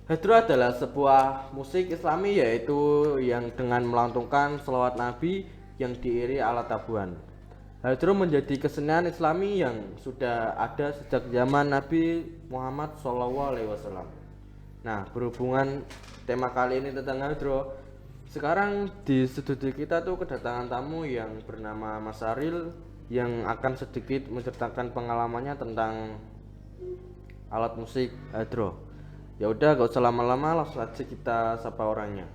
Hadro adalah sebuah musik Islami yaitu yang dengan melantunkan selawat Nabi yang diiringi alat tabuhan. Hadro menjadi kesenian Islami yang sudah ada sejak zaman Nabi Muhammad SAW. Nah, berhubungan tema kali ini tentang Hadro, sekarang di studio kita tuh kedatangan tamu yang bernama Mas Aril yang akan sedikit menceritakan pengalamannya tentang alat musik Hadro. Ya udah gak usah lama-lama, langsung aja kita sapa orangnya.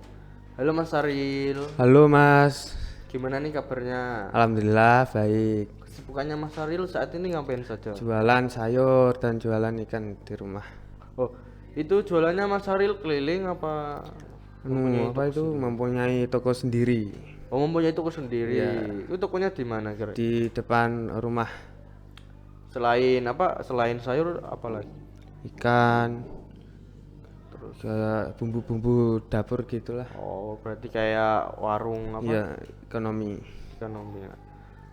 Halo Mas Aril. Halo Mas, Gimana nih kabarnya? alhamdulillah baik. Kesibukannya Mas Aril saat ini ngapain saja? Jualan sayur dan jualan ikan di rumah. Oh, itu jualannya Mas Aril keliling apa mempunyai Apa toko itu sendiri? mempunyai toko sendiri Oh, mempunyai toko sendiri. Iya. Itu tokonya di mana kira? di depan rumah. Selain apa? Selain sayur apa lagi? Ikan, terus kayak bumbu-bumbu dapur gitulah. Oh, berarti kayak warung apa? Iya, ekonomi. Ekonomi.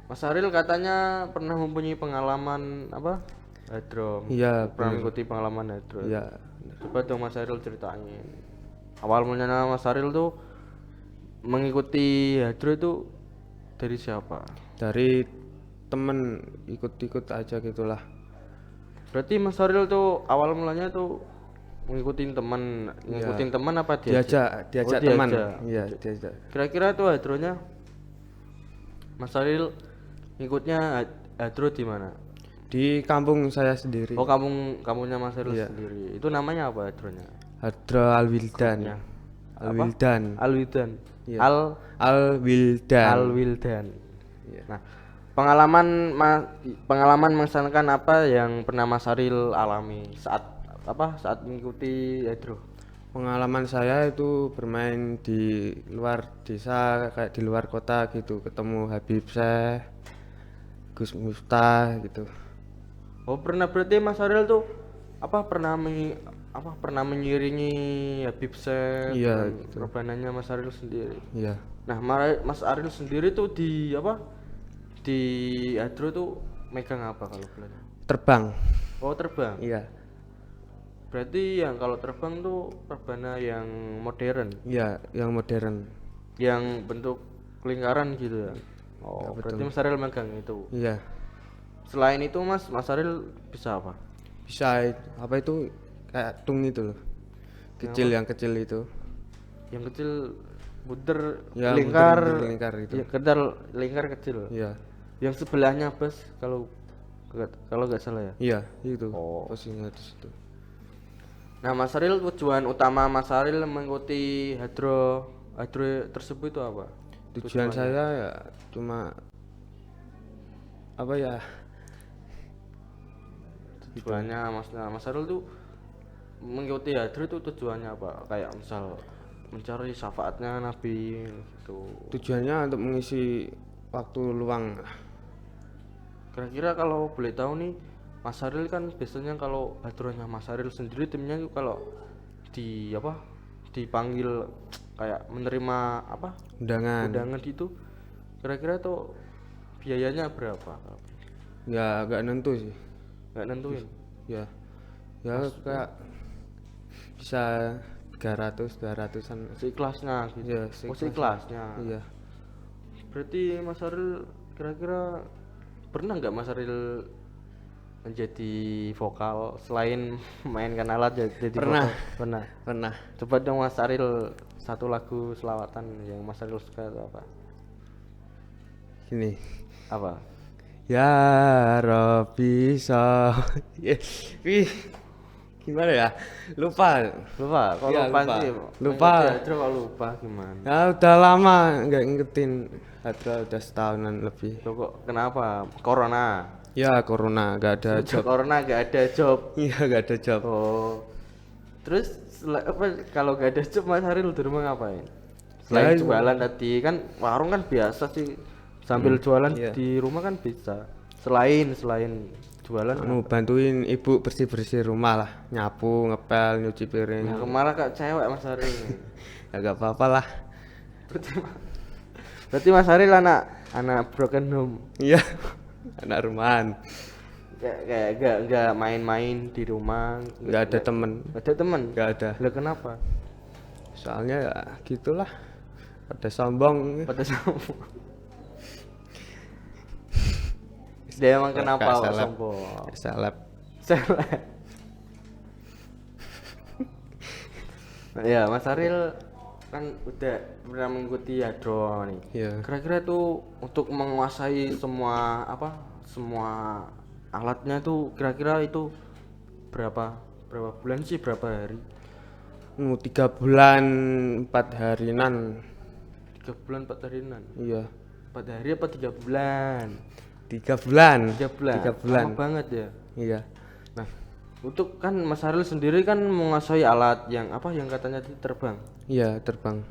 Mas Aril katanya pernah mempunyai pengalaman apa? Hadro. Iya, Pernah bener. mengikuti pengalaman Hadro. Iya, Coba dong Mas Aril ceritain. Awal mulanya Mas Aril tuh mengikuti Hadro itu dari siapa? dari temen ikut-ikut aja gitulah. Berarti Mas Aril tuh awal mulanya tuh ngikutin teman apa Diajak Oh, teman. diajak. Iya, diajak. Kira-kira tuh Hadronya Mas Aril ngikutnya Hadro di mana? Di kampung saya sendiri. Oh, kampungnya Mas Aril Iya. sendiri. Itu namanya apa Hadronya? Hadra Alwildan. Grupnya. Alwildan. Alwidan. Iya. Al Alwildan. Alwildan. Iya. Nah, pengalaman mengesankan apa yang pernah Mas Aril alami saat mengikuti Hadro? Pengalaman saya itu bermain di luar desa, kayak di luar kota gitu, ketemu Habib Syekh, Gus Miftah gitu. Oh, berarti Mas Aril tuh pernah mengiringi Habib Syekh Iya, dengan gitu. rebananya Mas Aril sendiri. Iya. Nah, Mas Aril sendiri tuh di Hadro tuh megang apa kalau boleh? Terbang. Oh, terbang. Iya. Berarti yang kalau terbang tuh rebana yang modern, Iya, yang modern. yang bentuk lingkaran gitu ya. Oh, Ya, berarti betul. Mas Aril megang itu. Iya. Selain itu Mas Aril bisa apa? Bisa apa itu kayak tung itu loh. Kecil, yang kecil itu. Yang kecil buder Ya, lingkar, bunder-bunder lingkar itu. ya, kedal lingkar kecil. Iya. Yang sebelahnya bus kalau nggak salah ya. Iya, itu. Oh. Posisinya di situ. Nah, Mas Aril, tujuan utama Mas Aril mengikuti Hadro tersebut itu apa? Tujuan saya ya cuma apa ya? Tujuannya Mas Aril tuh mengikuti Hadro itu tujuannya apa? Kayak misal mencari syafaatnya Nabi gitu. Tujuannya untuk mengisi waktu luang. Kira-kira kalau boleh tahu nih, Mas Aril kan biasanya kalau Hadronya Mas Aril sendiri timnya itu kalau dipanggil kayak menerima Undangan. undangan gitu, kira-kira tuh biayanya berapa? Ya agak nentu sih. Nggak nentuin. Ya. Ya kayak bisa 300-200-an. Seikhlasnya gitu. Iya, Oh, seikhlasnya. seikhlasnya. Iya. Berarti Mas Aril kira-kira pernah nggak Mas Aril menjadi vokal selain mainkan alat jadi Pernah. vokal? Pernah. Pernah. Coba dong Mas Aril satu lagu selawatan yang Mas Aril suka itu apa? Gini. Apa? Ya Rabbi Wih. Gimana ya? Lupa. Lupa, kok Iya, lupa lupa. sih? Lupa. Hadro kok lupa gimana? Ya udah lama nggak ngikutin Hadra, udah setahunan lebih. Loh, kok kenapa? Corona. Ya corona nggak ada Sejak job. corona gak ada job. Iya nggak ada job. Oh. Terus kalau gak ada job Mas Haril di rumah ngapain? Selain Ya, jualan tadi kan warung kan biasa sih sambil jualan iya. di rumah kan bisa. Selain jualan Bantuin ibu bersih rumah lah, nyapu, ngepel, nyuci piring. nah, kemarin kak cewek Mas Haril. Ya nggak apa-apa lah. berarti, berarti Mas Haril anak broken home. Iya. Anak rumahan. kayak nggak main-main di rumah, nggak ada temen. nggak ada teman. Nggak ada. Lah kenapa? Soalnya ya gitulah, pada sombong. Pada sama. Dia emang kenapa Nggak kok seleb. sombong? Seleb. Seleb. Ya, Mas Aril kan udah pernah mengikuti Hadro nih. Iya. Kira-kira tuh untuk menguasai semua semua alatnya tuh kira-kira itu berapa bulan sih, berapa hari? 3 bulan 4 harinan. 3 bulan 4 harinan. Iya. 4 hari apa 3 bulan? 3 bulan. 3 bulan. 3 bulan. Lama banget ya. Iya. Nah, untuk kan Mas Aril sendiri kan menguasai alat yang yang katanya tadi terbang. Iya, terbang.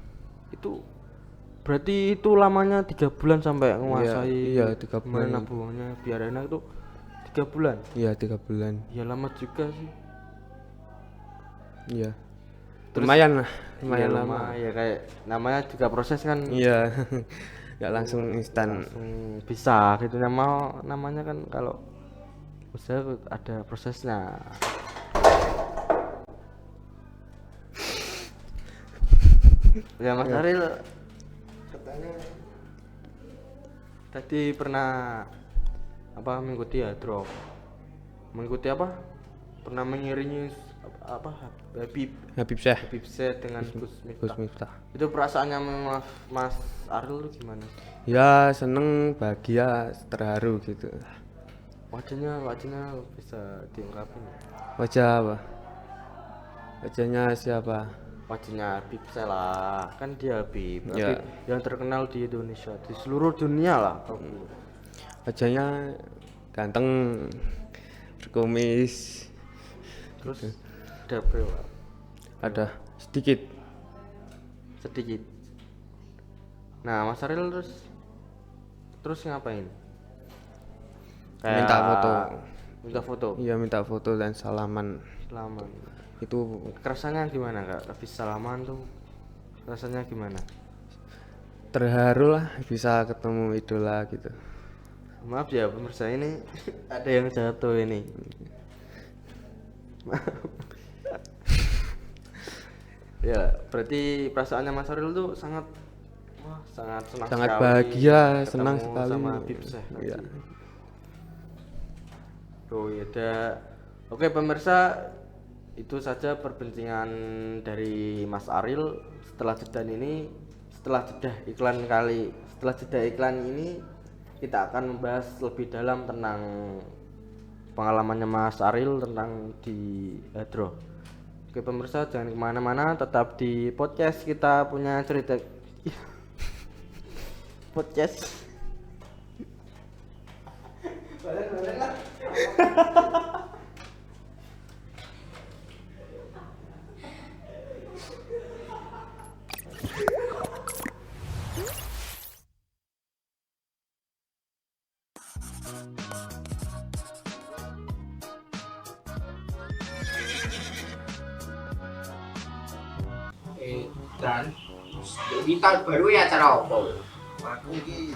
Itu berarti itu lamanya 3 bulan sampai menguasai. Iya, 3 bulan. Mana buangnya biar enak itu 3 bulan. Iya, 3 bulan. Ya lama juga sih. Iya. Terus- Lumayan lah, Ya, lumayan lama. Ya kayak namanya juga proses kan. Iya. Nggak langsung instan. Bisa gitu namanya kan kalau usaha ada prosesnya. Ya Mas Aril katanya tadi pernah mengikuti Hadro. Mengikuti pernah mengiringi Habib Syekh. Habib Syekh dengan Gus Gus Miftah. Miftah. Itu perasaannya Mas Aril tuh gimana? Ya seneng, bahagia, terharu gitu. Wajahnya bisa diungkapin. Wajah apa? Wajahnya siapa? Wajahnya Habib Syekh lah, kan dia Habib Ya. yang terkenal di Indonesia, di seluruh dunia lah. Wajahnya ganteng, berkumis, Terus ada berapa? ada sedikit. Sedikit. Nah, Mas Aril terus ngapain? Minta foto. Minta foto. Iya, minta foto dan salaman. Salaman. Itu Rasanya gimana Kak? Habis salaman tuh rasanya gimana? terharu lah bisa ketemu idola gitu. Maaf ya pemirsa, ini ada yang jatuh ini. Maaf. Ya, berarti perasaannya Mas Aril tuh sangat senang Sangat sekali bahagia, ketemu senang sekali. sama Habib Syekh tadi. Iya. Oh ya udah. Oke pemirsa, itu saja perbincangan dari Mas Aril. Setelah jeda iklan ini kita akan membahas lebih dalam tentang pengalamannya Mas Aril tentang di Hadro. Oke pemirsa, jangan kemana-mana, tetap di podcast kita punya cerita. Podcast. Dan di tahun baru ya acara apa? Aku iki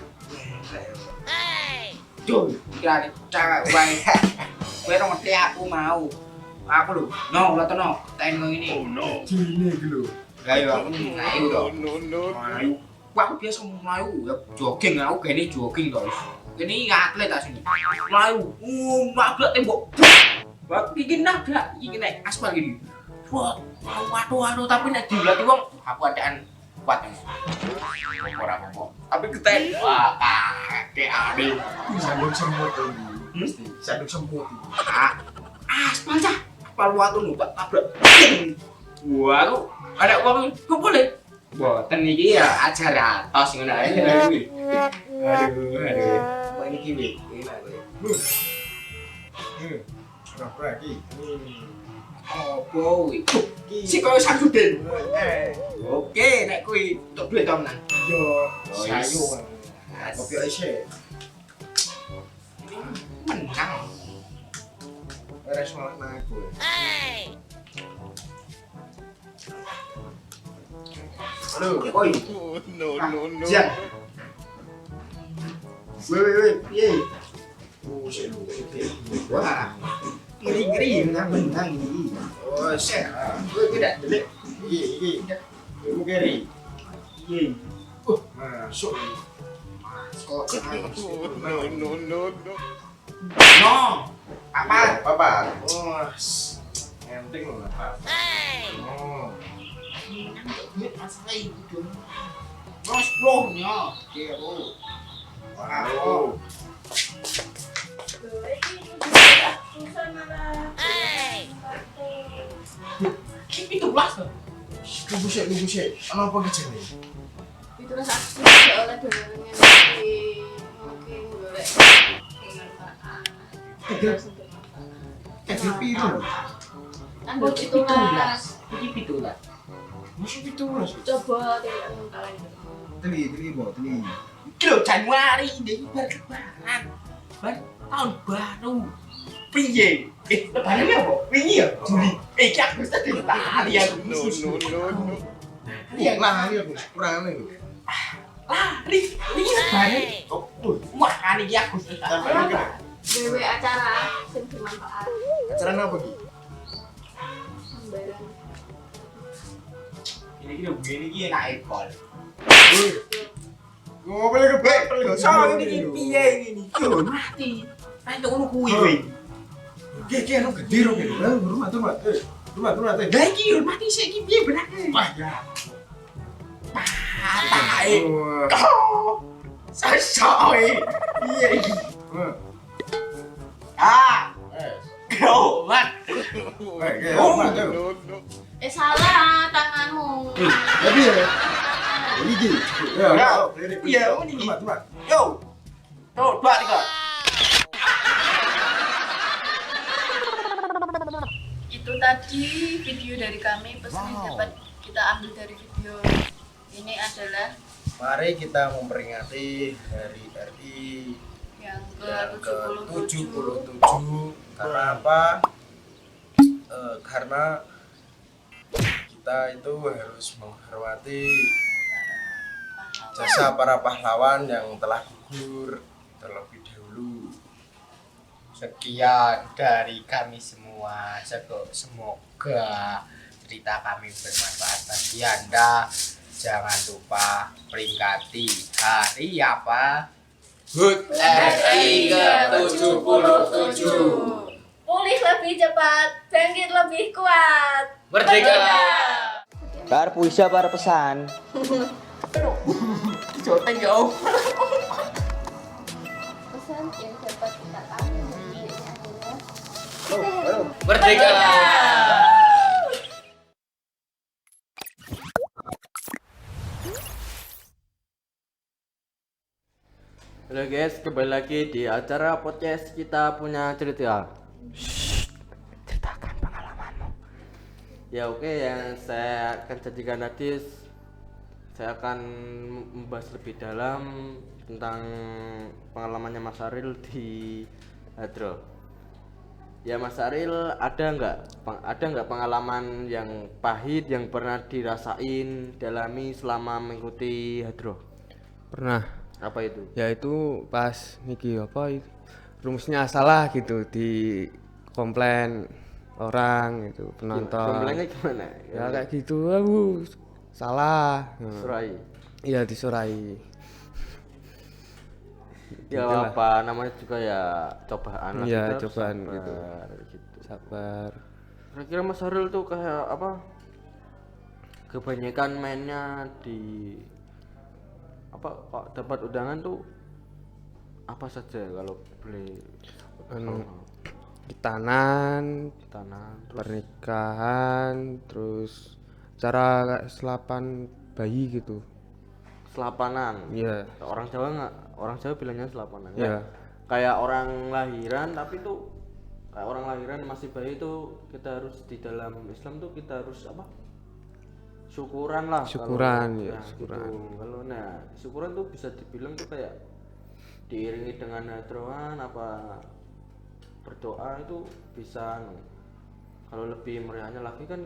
Duh, kira cewek wae. Kowe ora ngerti aku mau. Aku lho, lo tono, ten ini. Oh no. dine iki lho. Lah yo aku mlayu to. Mlayu. Wah, aku biasa mlayu, ya jogging aku gene jogging to. Ini atlet asine. Mlayu, nabrak tembok. Wah, iki nabrak, iki nek aspal gini. Wah, waduh, tapi nek diulati wong aku adaan kuat. Ora apa-apa. Tapi keten. Wah, kakek ade. Sandung semut iki. Mesti sandung semut iki. Aspal cah. Aspal watu numpak tabrak. Wah, aku ada uang kok boleh. Boten iki ya ajar atos ngono ae. Aduh. Kok ini kiwi? Enak kowe. Berapa iki? Opo kuwi? Si koyo sakuden. Oke, nek kuwi tok duit to menang. Yo, Yes. sayu. Kopi isih. Menang. Ora semangat nang aku. Halo. Oi. No. Jan. Weh, piye? musik lu. Wah. Ngeri-ngeri menang iki. Oh, sih. Gue tidak delik. Iki. Kamu keri. Iya. Masuk. Kok No. no. Apa? Apa? Oh, enteng loh apa? Oh. Duit masalah itu dong. Mas bro nya. Iya, Bu. Wow. Itu belas. Lu busek. Ana apa kecil nih? Itu rasa aku tidak oleh donannya mungkin golek penghargaan. Kecil piru. Tanggal 17. Iki pitulas. Masuk pitu lah. Coba tidak kalian. Teli bo. Iki lho Januari iki bar lebaran. Bar tahun baru. Piye? Lebaran apa? Wingi ya? Juli. Iki Agustus tadi ya. No. Iya lah, iya kurang lu. Lari. Wingi lebaran. Oh, Wah, kan iki Agustus. sampai ini kan. Dewe acara sing bermanfaat. Acara apa Ki? Sembarang. Ini begini iki enak ekol. Ngopo lagi baik? Soalnya ini piye ini? Yo mati. Ayo ngono kuwi kowe. Ki anu gede ro ki. Rumah. Rumah. Lah iki yo mati sik iki piye benake? Wah ya. Patae. Sasoe. Piye iki? Ah, gawat. Salah tanganmu. Tapi ya. Ini Ki. Iya, ini. Rumah. Yo. Tuh, 2 3. Itu tadi video dari kami, pesan yang dapat kita ambil dari video ini adalah Mari kita memperingati Hari RI yang yang ke-77. ke-77. Karena apa? Karena kita itu harus menghormati jasa para pahlawan yang telah gugur terlebih dahulu. Sekian dari kami semua. Semoga cerita kami bermanfaat bagi Anda. Jangan lupa peringati hari apa? HUT RI ke-77. Pulih lebih cepat, bangkit lebih kuat. Merdeka! Bar puisa bar pesan. Joteng yo. Pesan yang dapat kita ambil dari ini adalah Merdeka! Halo guys, kembali lagi di acara podcast Kita Punya Cerita. Ceritakan pengalamanmu. Ya oke, yang saya akan jadikan tadi, saya akan membahas lebih dalam tentang pengalamannya Mas Aril di Hadro. Ya Mas Aril, ada nggak pengalaman yang pahit yang pernah dirasain, dalami selama mengikuti Hadro? Pernah. Apa itu? Ya itu pas niki apa itu rumusnya salah gitu di komplain orang itu penonton. Komplainnya gimana? Ya kayak gitu, aku salah. Surai. Iya disurai. Ya Gitulah. apa namanya juga ya cobaan lah. Iya, Kita harus cobaan sabar, gitu. Sabar. Kira-kira Mas Haril tuh kayak apa? Kebanyakan mainnya di apa kok dapat undangan tuh apa saja kalau boleh Anu, hitanan, tanah terus pernikahan, terus cara kayak selapan bayi gitu. selapanan. Iya. Orang Jawa nggak? Orang Jawa bilangnya selapanan. Iya. Kayak orang lahiran tapi tuh kayak orang lahiran masih bayi tuh kita harus di dalam Islam tuh kita harus apa? Syukuran lah. Syukuran, kalau, ya, nah, syukuran. gitu. Kalau syukuran tuh bisa dibilang tuh kayak diiringi dengan hadroan apa berdoa itu bisa. Kalau lebih meriahnya lagi kan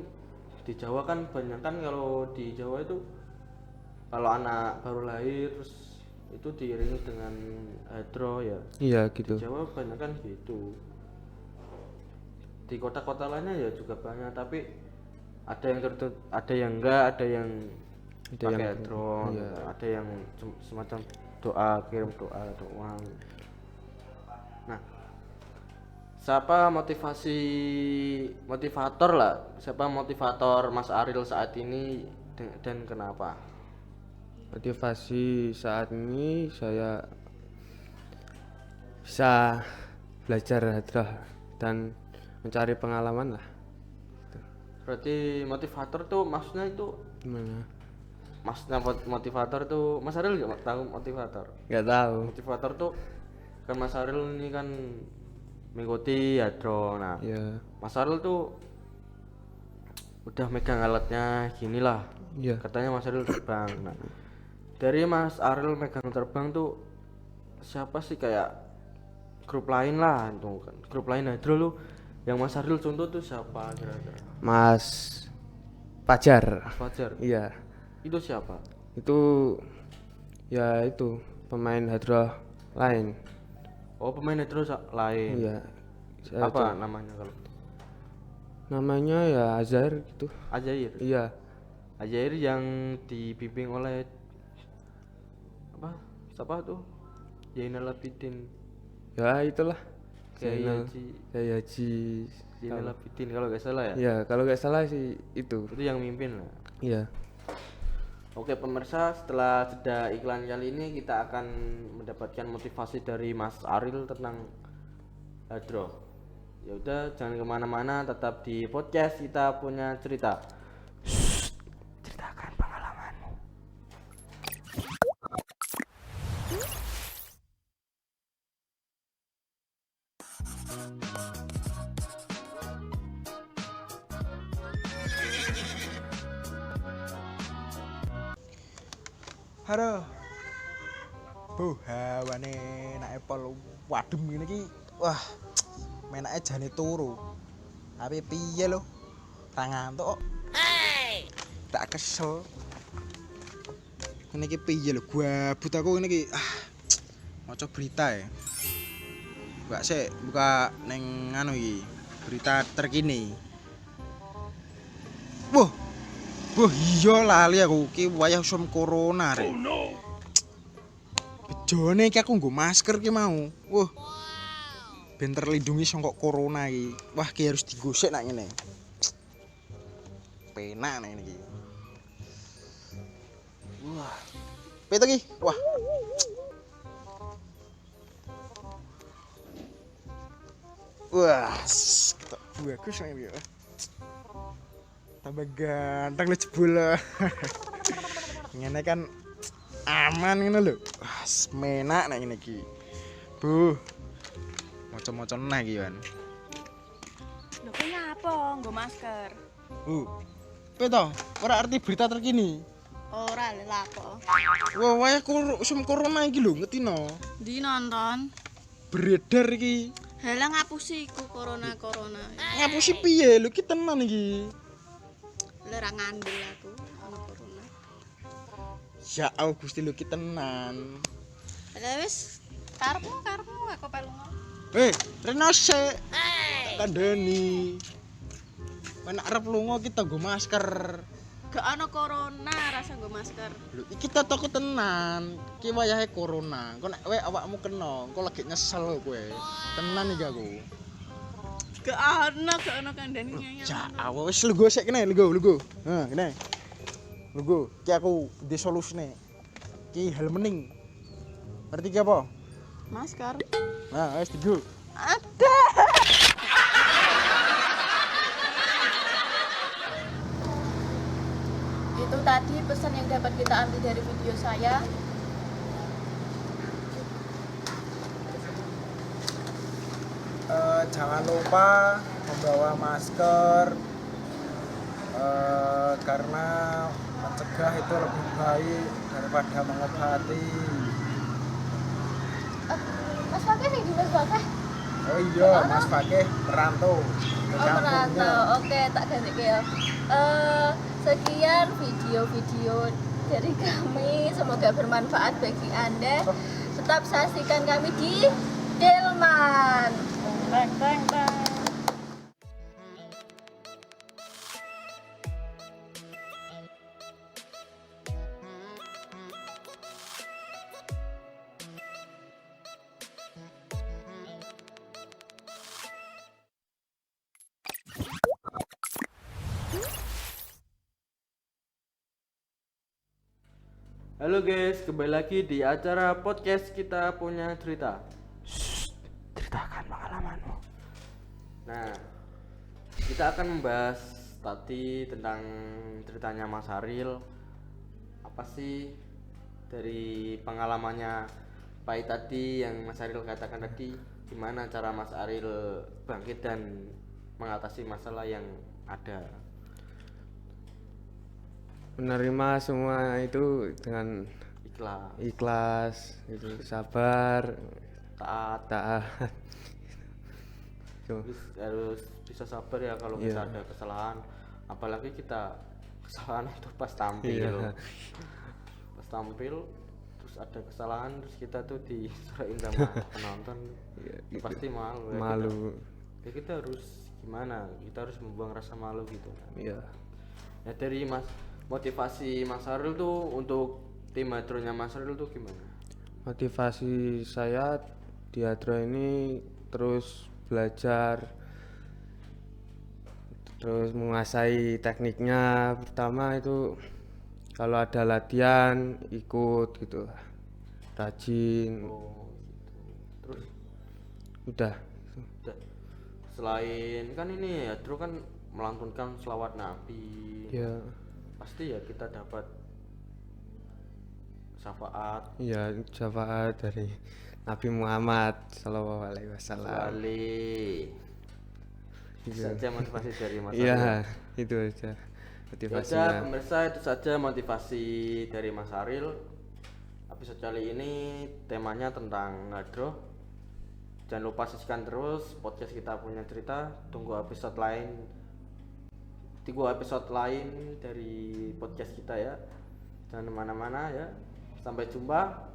di Jawa kan banyak kan, kalau di Jawa itu kalau anak baru lahir terus itu diiringi dengan hadroh ya. Iya gitu. Di Jawa banyak kan gitu. Di kota-kota lainnya ya juga banyak, tapi ada yang ada yang enggak, ada yang pakai hadroh, iya. ada yang semacam doa, kirim doa atau uang. Nah, siapa motivator lah, siapa motivator Mas Aril saat ini dan kenapa? Motivasi saat ini saya bisa belajar hadroh dan mencari pengalaman lah. Berarti motivator tuh maksudnya itu Gimana? maksudnya motivator tuh Mas Aril nggak tahu motivator? Nggak tahu. Motivator tuh kan Mas Aril ini kan mengikuti hadroh. Nah, Iya. Mas Aril tuh udah megang alatnya gini lah. Iya. Katanya Mas Aril terbang. Nah, dari Mas Aril megang terbang tuh siapa sih kayak grup lain lah tuh kan. Grup lain hadroh lu yang Mas Aril contoh tuh siapa kira-kira? Mas Fajar. Mas Fajar. Iya. Itu siapa? Itu ya itu pemain hadroh lain. Oh, pemain hadroh lain. Iya. Saya Apa coba- namanya kalau? Namanya ya Azhar gitu. Ajair. Iya. Ajair yang dibimbing oleh apa? Siapa tuh? Zainal Abidin. Ya itulah. Kiai Zainal- Haji Kiai Haji. Zainal Abidin kalau nggak salah ya. Iya, kalau nggak salah sih itu. Itu yang mimpin lah. Iya. Oke pemirsa, setelah jeda iklan kali ini kita akan mendapatkan motivasi dari Mas Aril tentang hadroh. Ya udah, jangan kemana-mana, tetap di podcast kita punya cerita. Ceritakan pengalamanmu. Halo. Bu, hawane nek pol wadem ngene iki. Wah. Menake jane turu. Tapi piye lho? Ra ngantuk kok. Tak kesel. Ngene iki piye lho? Gabut aku ngene iki. Maca berita ya. Mbak sik buka ning anu iki. Berita terkini. Wah. Wah iya lali aku ki wayah usum corona rek. Oh no. Bejone iki aku nggo masker ki mau. Wah. Ben terlindungi saka corona iki. Wah ki harus digosek nak ngene. Penak nek ngene iki. Wah. Peto ki. Wah. Wah, bagus nek iki. Tambah ganteng lu jebul lah. Ngene kan aman ngono lho. Wah, menak nek ngene iki. Bu. Maca-maca neh iki, Wan. Lho kuwi ngapa nggo masker? Kowe to, ora arti berita terkini. Ora lho lapo. Wah, wayah sum corona iki lho, ngetino. Di nonton. Beredar iki. Halah ngapusi iku corona. Ngapusi piye lho ki tenan iki. Lah ra ngandel aku ana corona. Ya Allah Gusti lho ki tenan. Lah wis karepmu aku pelu. Rena sik. Tak kandhani. Nek arep lunga kita nggo masker. Gak ana corona rasa nggo masker. Lho iki tataku tenan. Ki wayahe corona. Engko nek kowe awakmu kena, engko lagi nyesel kowe. Tenan iki aku. Gak ana kandhani nyayang. Ya Allah wis lungguh sik kene, lungguh. Kene. Lungguh, ki aku di solusine. Ki hal mening. Ngerti ki apa? Masker. Nah, wis digo. Ada. Itu tadi pesan yang dapat kita ambil dari video saya. Jangan lupa membawa masker karena mencegah itu lebih baik daripada mengobati. Mas Fakih nih di Mas Fakih. Oh iya, Mas Fakih merantau. Merantau. Oke, tak ganti ya. Sekian video-video dari kami. Semoga bermanfaat bagi Anda. Tetap saksikan kami di Delman. Teng teng teng. Halo guys, kembali lagi di acara podcast Kita Punya Cerita. Ceritakan pengalamanmu. Nah, kita akan membahas tadi tentang ceritanya Mas Aril. Apa sih dari pengalamannya pahit tadi yang Mas Aril katakan tadi, gimana cara Mas Aril bangkit dan mengatasi masalah yang ada? Menerima semua itu dengan ikhlas itu, sabar, taat. Harus bisa sabar ya kalau kita ada kesalahan, apalagi kita kesalahan itu pas tampil. Pas tampil terus ada kesalahan, terus kita tuh diserahin sama penonton, gitu. Pasti malu. Kita harus gimana? Kita harus membuang rasa malu gitu kan. Iya. Ya dari motivasi Mas Aril tuh untuk tim hadronya Mas Aril tuh gimana? Motivasi saya di hadro ini terus belajar, terus menguasai tekniknya. Pertama itu kalau ada latihan ikut gitu, rajin. Oh, gitu. Terus Udah. Selain kan ini hadro kan melantunkan selawat Nabi. Ya. Pasti ya kita dapat syafaat. Iya, syafaat dari Nabi Muhammad Sallallahu Alaihi Wasallam. Itu saja motivasi dari Mas Iya, Aril. itu aja Ya motivasinya. udah, pemirsa, itu saja motivasi dari Mas Aril. Episode kali ini temanya tentang hadroh. Jangan lupa saksikan terus podcast Kita Punya Cerita. Tunggu episode lain dari podcast kita ya. Jangan kemana-mana ya. Sampai jumpa.